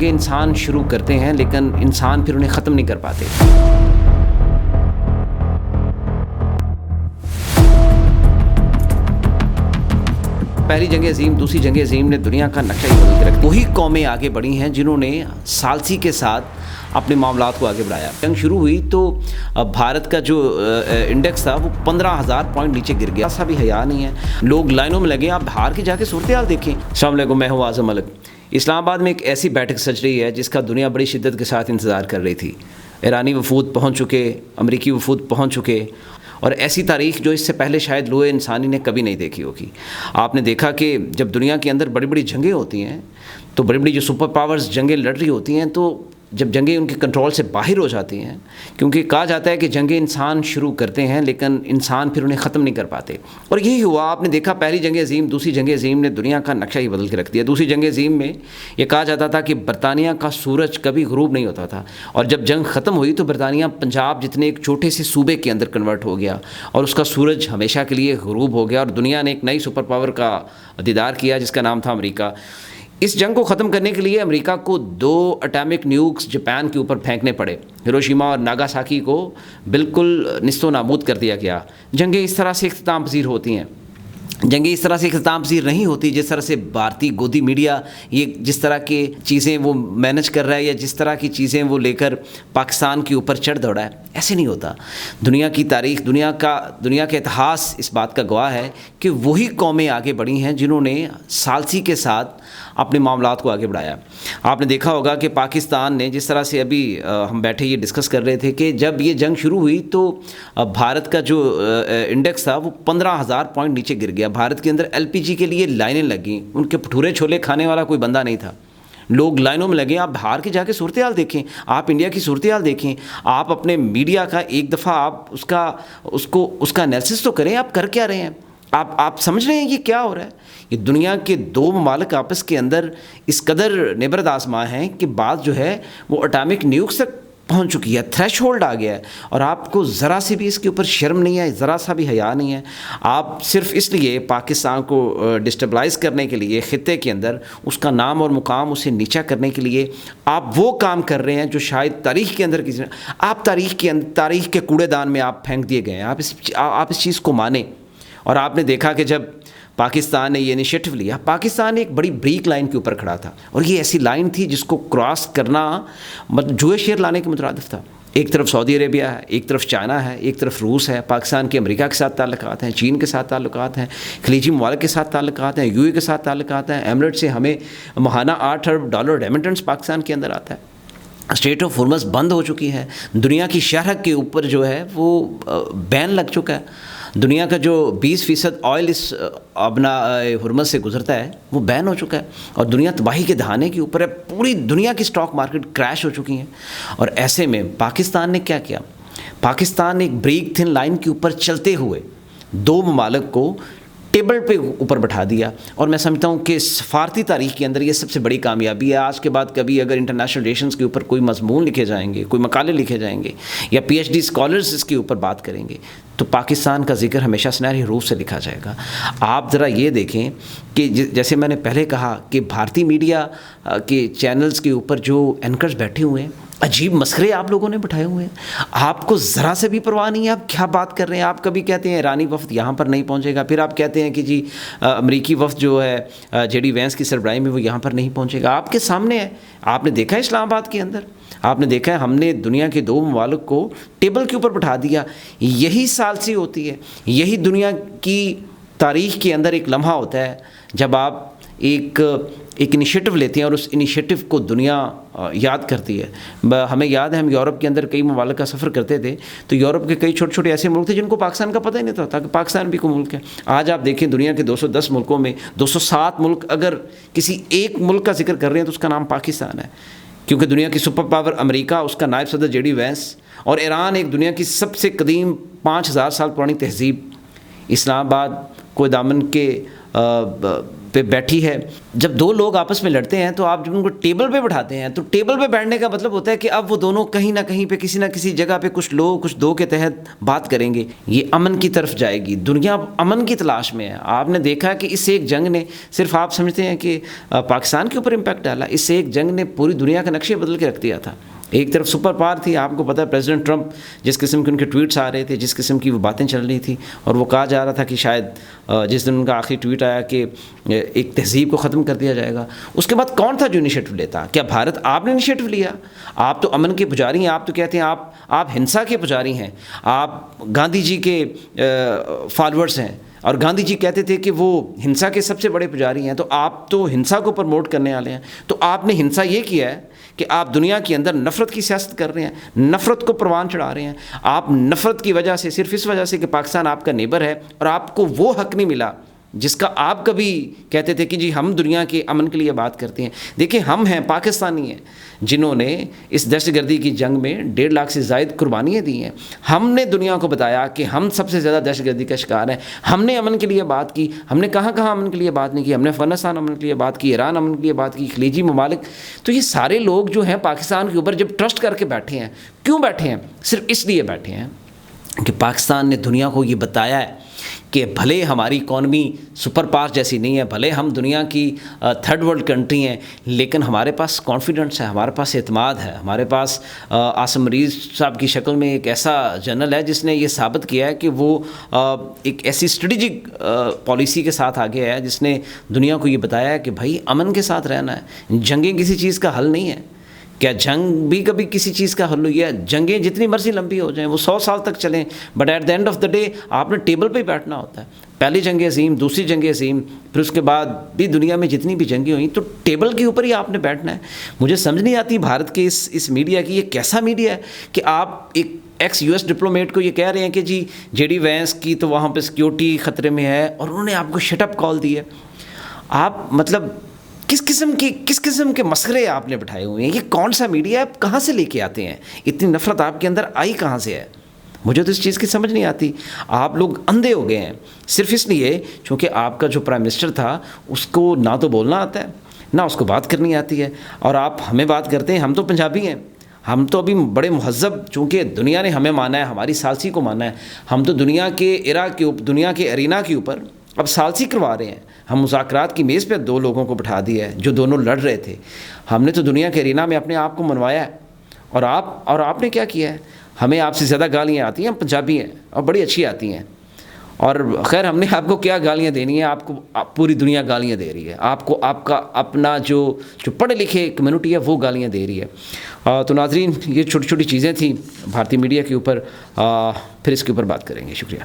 جنگیں انسان شروع کرتے ہیں لیکن انسان پھر انہیں ختم نہیں کر پاتے۔ پہلی جنگ عظیم، دوسری جنگ عظیم نے دنیا کا نقشہ ہی بدل کے رکھ دیا۔ وہی قومیں آگے بڑھی ہیں جنہوں نے ثالثی کے ساتھ اپنے معاملات کو آگے بڑھایا۔ جنگ شروع ہوئی تو بھارت کا جو انڈیکس تھا وہ 15,000 پوائنٹ نیچے گر گیا۔ ایسا بھی حیا نہیں ہے، لوگ لائنوں میں لگے۔ آپ بہار کی جا کے صورتحال دیکھیں۔ السلام علیکم، میں ہوں اعظم ملک۔ اسلام آباد میں ایک ایسی بیٹھک سج رہی ہے جس کا دنیا بڑی شدت کے ساتھ انتظار کر رہی تھی۔ ایرانی وفود پہنچ چکے، امریکی وفود پہنچ چکے، اور ایسی تاریخ جو اس سے پہلے شاید لوہے انسانی نے کبھی نہیں دیکھی ہوگی۔ آپ نے دیکھا کہ جب دنیا کے اندر بڑی بڑی جنگیں ہوتی ہیں تو بڑی بڑی جو سپر پاورز جنگیں لڑ رہی ہوتی ہیں، تو جب جنگیں ان کے کنٹرول سے باہر ہو جاتی ہیں، کیونکہ کہا جاتا ہے کہ جنگیں انسان شروع کرتے ہیں لیکن انسان پھر انہیں ختم نہیں کر پاتے، اور یہی ہوا۔ آپ نے دیکھا پہلی جنگ عظیم، دوسری جنگ عظیم نے دنیا کا نقشہ ہی بدل کے رکھ دیا۔ دوسری جنگ عظیم میں یہ کہا جاتا تھا کہ برطانیہ کا سورج کبھی غروب نہیں ہوتا تھا، اور جب جنگ ختم ہوئی تو برطانیہ پنجاب جتنے ایک چھوٹے سے صوبے کے اندر کنورٹ ہو گیا، اور اس کا سورج ہمیشہ کے لیے غروب ہو گیا، اور دنیا نے ایک نئی سپر پاور کا دیدار کیا جس کا نام تھا امریکہ۔ اس جنگ کو ختم کرنے کے لیے امریکہ کو 2 اٹامک نیوکس جاپان کے اوپر پھینکنے پڑے۔ ہیروشیما اور ناگاساکی کو بالکل نیست و نابود کر دیا گیا۔ جنگیں اس طرح سے اختتام پذیر ہوتی ہیں، جنگیں اس طرح سے اختتام پذیر نہیں ہوتی جس طرح سے بھارتی گودی میڈیا یہ جس طرح کی چیزیں وہ مینج کر رہا ہے، یا جس طرح کی چیزیں وہ لے کر پاکستان کے اوپر چڑھ دوڑا ہے۔ ایسے نہیں ہوتا۔ دنیا کی تاریخ، دنیا کا اتہاس اس بات کا گواہ ہے کہ وہی قومیں آگے بڑھی ہیں جنہوں نے ثالثی کے ساتھ اپنے معاملات کو آگے بڑھایا۔ آپ نے دیکھا ہوگا کہ پاکستان نے جس طرح سے ابھی ہم بیٹھے یہ ڈسکس کر رہے تھے کہ جب یہ جنگ شروع ہوئی تو بھارت کا جو انڈیکس تھا وہ 15,000 پوائنٹ نیچے گر گیا۔ بھارت کے اندر LPG کے لیے لائنیں لگیں، ان کے بھٹورے چھولے کھانے والا کوئی بندہ نہیں تھا، لوگ لائنوں میں لگے۔ آپ بہار کی جا کے صورتحال دیکھیں، آپ انڈیا کی صورتحال دیکھیں، آپ اپنے میڈیا کا ایک دفعہ آپ اس کا انالیسس تو کریں، آپ کر کیا رہے ہیں؟ آپ سمجھ رہے ہیں یہ کیا ہو رہا ہے؟ یہ دنیا کے 2 ممالک آپس کے اندر اس قدر نبرد آزما ہیں کہ بات جو ہے وہ اٹامک نیوکس تک پہنچ چکی ہے، تھریش ہولڈ آ گیا ہے، اور آپ کو ذرا سی بھی اس کے اوپر شرم نہیں ہے، ذرا سا بھی حیا نہیں ہے۔ آپ صرف اس لیے پاکستان کو ڈسٹیبلائز کرنے کے لیے خطے کے اندر اس کا نام اور مقام اسے نیچا کرنے کے لیے آپ وہ کام کر رہے ہیں جو شاید تاریخ کے اندر کسی آپ تاریخ کے کوڑے دان میں آپ پھینک دیے گئے ہیں۔ آپ اس چیز کو مانیں۔ اور آپ نے دیکھا کہ جب پاکستان نے یہ انیشیٹو لیا، پاکستان ایک بڑی بریک لائن کے اوپر کھڑا تھا، اور یہ ایسی لائن تھی جس کو کراس کرنا مطلب جوئے شیر لانے کے مترادف تھا۔ ایک طرف سعودی عربیہ ہے، ایک طرف چائنا ہے، ایک طرف روس ہے، پاکستان کے امریکہ کے ساتھ تعلقات ہیں، چین کے ساتھ تعلقات ہیں، خلیجی ممالک کے ساتھ تعلقات ہیں، UAE کے ساتھ تعلقات ہیں۔ ایمریٹ سے ہمیں ماہانہ $8 ارب ریمیٹنس پاکستان کے اندر آتا ہے۔ اسٹریٹ آف ہرمز بند ہو چکی ہے، دنیا کی شرح کے اوپر جو ہے وہ بین لگ چکا ہے۔ دنیا کا جو 20% آئل اس ابنا ہرمز سے گزرتا ہے وہ بین ہو چکا ہے، اور دنیا تباہی کے دہانے کے اوپر ہے۔ پوری دنیا کی سٹاک مارکیٹ کریش ہو چکی ہیں، اور ایسے میں پاکستان نے کیا کیا؟ پاکستان نے ایک بریک تھن لائن کے اوپر چلتے ہوئے 2 ممالک کو ٹیبل پہ اوپر بٹھا دیا، اور میں سمجھتا ہوں کہ سفارتی تاریخ کے اندر یہ سب سے بڑی کامیابی ہے۔ آج کے بعد کبھی اگر انٹرنیشنل ریلیشنز کے اوپر کوئی مضمون لکھے جائیں گے، کوئی مقالے لکھے جائیں گے، یا PhD اسکالرز اس کے اوپر بات کریں گے، تو پاکستان کا ذکر ہمیشہ سنہری حروف سے لکھا جائے گا۔ آپ ذرا یہ دیکھیں کہ جیسے میں نے پہلے کہا کہ بھارتی میڈیا کے چینلز کے اوپر جو اینکرز بیٹھے ہوئے ہیں، عجیب مسخرے آپ لوگوں نے بٹھائے ہوئے ہیں، آپ کو ذرا سے بھی پرواہ نہیں ہے آپ کیا بات کر رہے ہیں۔ آپ کبھی کہتے ہیں ایرانی وفد یہاں پر نہیں پہنچے گا، پھر آپ کہتے ہیں کہ جی امریکی وفد جو ہے JD وینس کی سربراہی میں وہ یہاں پر نہیں پہنچے گا۔ آپ کے سامنے ہے، آپ نے دیکھا ہے اسلام آباد کے اندر، آپ نے دیکھا ہے ہم نے دنیا کے 2 ممالک کو ٹیبل کے اوپر بٹھا دیا۔ یہی ثالثی ہوتی ہے، یہی دنیا کی تاریخ کے اندر ایک لمحہ ہوتا ہے جب آپ ایک انیشیٹو لیتے ہیں اور اس انیشیٹو کو دنیا یاد کرتی ہے۔ ہمیں یاد ہے ہم یورپ کے اندر کئی ممالک کا سفر کرتے تھے، تو یورپ کے کئی چھوٹے چھوٹے ایسے ملک تھے جن کو پاکستان کا پتہ ہی نہیں تھا کہ پاکستان بھی کوئی ملک ہے۔ آج آپ دیکھیں دنیا کے 210 ملکوں میں 207 ملک اگر کسی ایک ملک کا ذکر کر رہے ہیں تو اس کا نام پاکستان ہے، کیونکہ دنیا کی سپر پاور امریکہ، اس کا نائب صدر JD وینس، اور ایران ایک دنیا کی سب سے قدیم 5000 سال پرانی تہذیب اسلام آباد کو دامن کے پہ بیٹھی ہے۔ جب دو لوگ آپس میں لڑتے ہیں تو آپ جب ان کو ٹیبل پہ بٹھاتے ہیں تو ٹیبل پہ بیٹھنے کا مطلب ہوتا ہے کہ اب وہ دونوں کہیں نہ کہیں پہ کسی نہ کسی جگہ پہ کچھ لوگ کچھ دو کے تحت بات کریں گے. یہ امن کی طرف جائے گی. دنیا امن کی تلاش میں ہے. آپ نے دیکھا کہ اس ایک جنگ نے صرف آپ سمجھتے ہیں کہ پاکستان کے اوپر امپیکٹ ڈالا, اس ایک جنگ نے پوری دنیا کا نقشے بدل کے رکھ دیا تھا. ایک طرف سپر پاور تھی, آپ کو پتہ ہے پریزیڈنٹ ٹرمپ جس قسم کے ان کے ٹویٹس آ رہے تھے, جس قسم کی وہ باتیں چل رہی تھی, اور وہ کہا جا رہا تھا کہ شاید جس دن ان کا آخری ٹویٹ آیا کہ ایک تہذیب کو ختم کر دیا جائے گا, اس کے بعد کون تھا جو انیشیٹو لیتا؟ کیا بھارت؟ آپ نے انیشیٹو لیا. آپ تو امن کے پجاری ہیں, آپ تو کہتے ہیں آپ ہنسا کے پجاری ہیں, آپ گاندھی جی کے فالوورز ہیں, اور گاندھی جی کہتے تھے کہ وہ ہنسا کے سب سے بڑے پجاری ہیں, تو آپ تو ہنسا کو پروموٹ کرنے والے ہیں. تو آپ نے ہنسا یہ کیا ہے کہ آپ دنیا کے اندر نفرت کی سیاست کر رہے ہیں, نفرت کو پروان چڑھا رہے ہیں. آپ نفرت کی وجہ سے, صرف اس وجہ سے کہ پاکستان آپ کا نیبر ہے اور آپ کو وہ حق نہیں ملا جس کا آپ کبھی کہتے تھے کہ جی ہم دنیا کے امن کے لیے بات کرتے ہیں. دیکھیں, ہم ہیں پاکستانی ہیں جنہوں نے اس دہشت گردی کی جنگ میں 1.5 لاکھ سے زائد قربانیاں دی ہیں. ہم نے دنیا کو بتایا کہ ہم سب سے زیادہ دہشت گردی کا شکار ہیں. ہم نے امن کے لیے بات کی. ہم نے کہاں امن کے لیے بات نہیں کی. ہم نے افغانستان امن کے لیے بات کی, ایران امن کے لیے بات کی, خلیجی ممالک. تو یہ سارے لوگ جو ہیں پاکستان کے اوپر جب ٹرسٹ کر کے بیٹھے ہیں, کیوں بیٹھے ہیں؟ صرف اس لیے بیٹھے ہیں کہ پاکستان نے دنیا کو یہ بتایا ہے کہ بھلے ہماری اکانومی سپر پاور جیسی نہیں ہے, بھلے ہم دنیا کی تھرڈ ورلڈ کنٹری ہیں, لیکن ہمارے پاس کانفیڈنس ہے, ہمارے پاس اعتماد ہے. ہمارے پاس عاصم مریض صاحب کی شکل میں ایک ایسا جنرل ہے جس نے یہ ثابت کیا ہے کہ وہ ایک ایسی اسٹریٹجک پالیسی کے ساتھ آگے ہے جس نے دنیا کو یہ بتایا ہے کہ بھائی امن کے ساتھ رہنا ہے. جنگیں کسی چیز کا حل نہیں ہے. کیا جنگ بھی کبھی کسی چیز کا حل ہوئی ہے؟ جنگیں جتنی مرضی لمبی ہو جائیں, وہ 100 سال تک چلیں, but at the end of the day آپ نے ٹیبل پہ ہی بیٹھنا ہوتا ہے. پہلی جنگ عظیم, دوسری جنگ عظیم, پھر اس کے بعد بھی دنیا میں جتنی بھی جنگیں ہوئیں تو ٹیبل کے اوپر ہی آپ نے بیٹھنا ہے. مجھے سمجھ نہیں آتی بھارت کے اس میڈیا کی, یہ کیسا میڈیا ہے کہ آپ ایک ایکس یو ایس ڈپلومیٹ کو یہ کہہ رہے ہیں کہ جی جے ڈی وینس کی تو وہاں پہ سیکیورٹی خطرے میں ہے, اور انہوں نے آپ کو شٹ اپ کال دی ہے. آپ مطلب کس قسم کے مسخرے آپ نے بٹھائے ہوئے ہیں؟ یہ کون سا میڈیا ہے؟ آپ کہاں سے لے کے آتے ہیں؟ اتنی نفرت آپ کے اندر آئی کہاں سے ہے؟ مجھے تو اس چیز کی سمجھ نہیں آتی. آپ لوگ اندھے ہو گئے ہیں صرف اس لیے چونکہ آپ کا جو پرائم منسٹر تھا اس کو نہ تو بولنا آتا ہے, نہ اس کو بات کرنی آتی ہے, اور آپ ہمیں بات کرتے ہیں. ہم تو پنجابی ہیں, ہم تو ابھی بڑے مہذب, چونکہ دنیا نے ہمیں مانا ہے, ہماری ثالثی کو مانا ہے. ہم تو دنیا کے دنیا کے ارینا کے اوپر اب ثالثی کروا رہے ہیں. ہم مذاکرات کی میز پہ 2 لوگوں کو بٹھا دیا ہے جو دونوں لڑ رہے تھے. ہم نے تو دنیا کے ارینا میں اپنے آپ کو منوایا ہے, اور آپ نے کیا کیا ہے؟ ہمیں آپ سے زیادہ گالیاں آتی ہیں, ہم پنجابی ہیں اور بڑی اچھی آتی ہیں. اور خیر ہم نے آپ کو کیا گالیاں دینی ہیں؟ آپ کو پوری دنیا گالیاں دے رہی ہے. آپ کو آپ کا اپنا جو پڑھے لکھے کمیونٹی ہے وہ گالیاں دے رہی ہے. تو ناظرین, یہ چھوٹی چھوٹی چیزیں تھیں بھارتی میڈیا کے اوپر, پھر اس کے اوپر بات کریں گے. شکریہ.